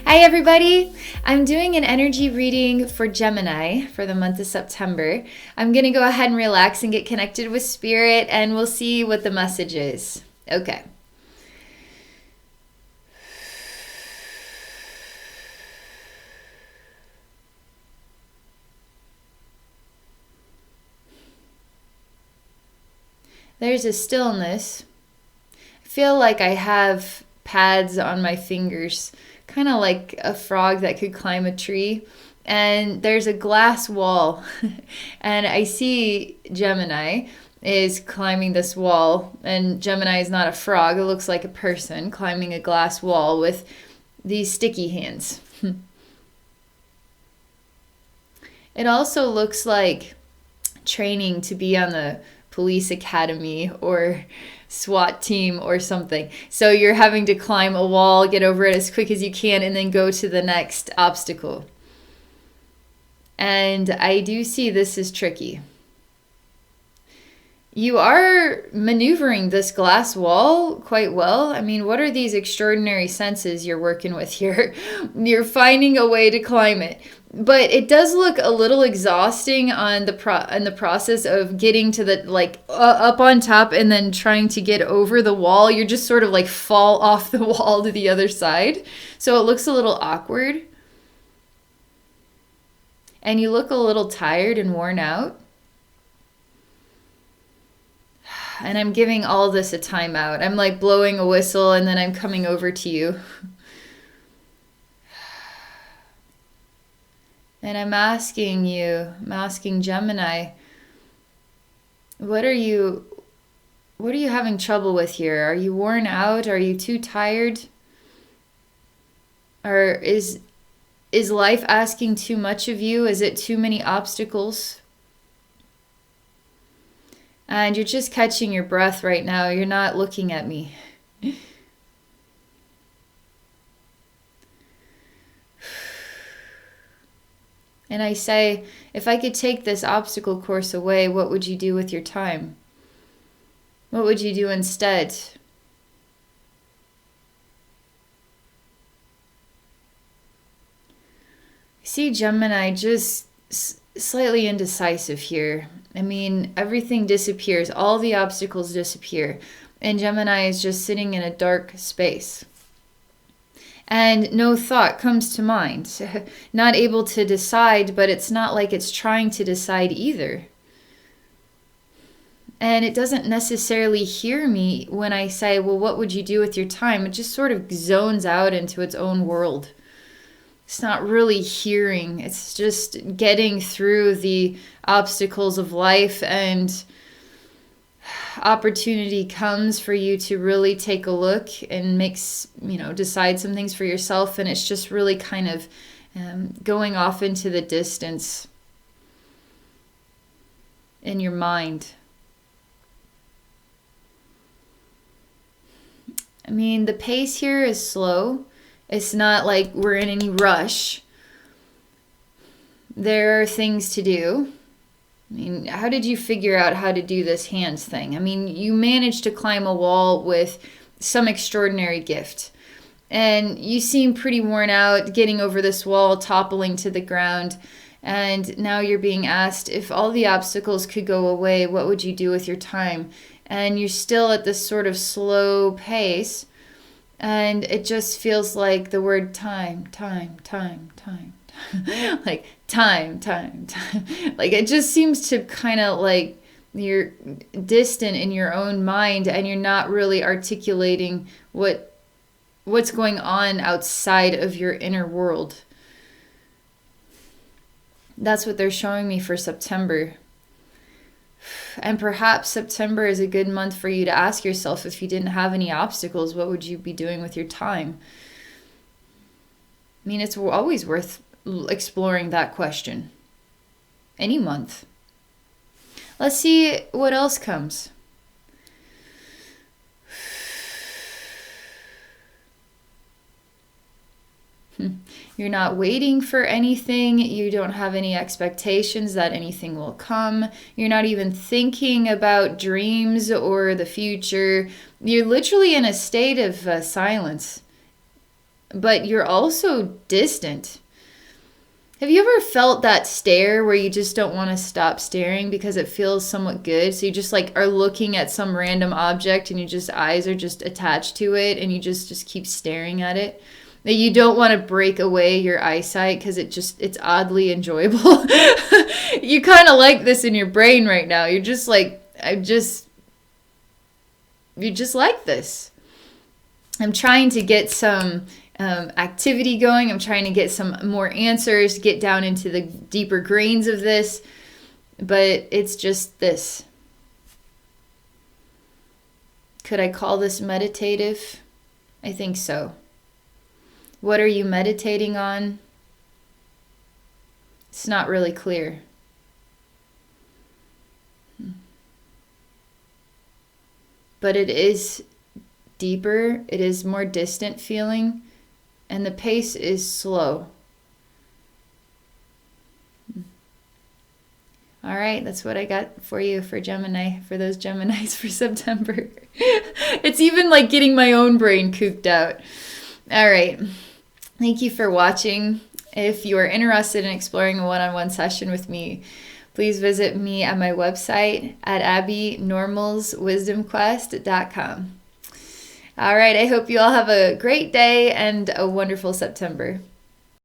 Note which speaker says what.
Speaker 1: Hi, everybody. I'm doing an energy reading for Gemini for the month of September. I'm going to go ahead and relax and get connected with Spirit, and we'll see what the message is. Okay. There's a stillness. I feel like I have pads on my fingers, kind of like a frog that could climb a tree. And there's a glass wall, and I see Gemini is climbing this wall, and Gemini is not a frog. It looks like a person climbing a glass wall with these sticky hands. It also looks like training to be on the police academy or SWAT team or something. So you're having to climb a wall, get over it as quick as you can, and then go to the next obstacle. And I do see this is tricky. You are maneuvering this glass wall quite well. I mean, what are these extraordinary senses you're working with here? You're finding a way to climb it. But it does look a little exhausting on the process of getting to the up on top and then trying to get over the wall. You're just sort of like fall off the wall to the other side. So it looks a little awkward. And you look a little tired and worn out. And I'm giving all this a timeout. I'm like blowing a whistle and then I'm coming over to you. And I'm asking Gemini, what are you having trouble with here? Are you worn out? Are you too tired? Or is life asking too much of you? Is it too many obstacles? And you're just catching your breath right now. You're not looking at me. And I say, if I could take this obstacle course away, what would you do with your time? What would you do instead? See Gemini just slightly indecisive here. I mean, everything disappears. All the obstacles disappear. And Gemini is just sitting in a dark space. And no thought comes to mind. Not able to decide, but it's not like it's trying to decide either. And it doesn't necessarily hear me when I say, well, what would you do with your time? It just sort of zones out into its own world. It's not really hearing. It's just getting through the obstacles of life, and opportunity comes for you to really take a look and decide some things for yourself. And it's just really kind of going off into the distance in your mind. I mean, the pace here is slow. It's not like we're in any rush. There are things to do. I mean, how did you figure out how to do this hands thing? I mean, you managed to climb a wall with some extraordinary gift. And you seem pretty worn out getting over this wall, toppling to the ground. And now you're being asked, if all the obstacles could go away, what would you do with your time? And you're still at this sort of slow pace. And it just feels like the word time. Like time. Like it just seems to kind of like you're distant in your own mind, and you're not really articulating what's going on outside of your inner world. That's what they're showing me for September. And perhaps September is a good month for you to ask yourself, if you didn't have any obstacles, what would you be doing with your time? I mean, it's always worth exploring that question. Any month. Let's see what else comes. You're not waiting for anything. You don't have any expectations that anything will come. You're not even thinking about dreams or the future. You're literally in a state of silence. but you're also distant. Have you ever felt that stare where you just don't want to stop staring because it feels somewhat good? So you just like are looking at some random object and you just eyes are just attached to it and you just keep staring at it. That you don't want to break away your eyesight because it's oddly enjoyable. You kind of like this in your brain right now. You're just like, you just like this. I'm trying to get some activity going. I'm trying to get some more answers, get down into the deeper grains of this, but it's just this. Could I call this meditative? I think so. What are you meditating on? It's not really clear. But it is deeper, it is more distant feeling, and the pace is slow. All right, that's what I got for you for Gemini, for those Geminis for September. It's even like getting my own brain cooped out. All right, thank you for watching. If you are interested in exploring a one-on-one session with me, please visit me at my website at abbeynormalswisdomquest.com. All right, I hope you all have a great day and a wonderful September.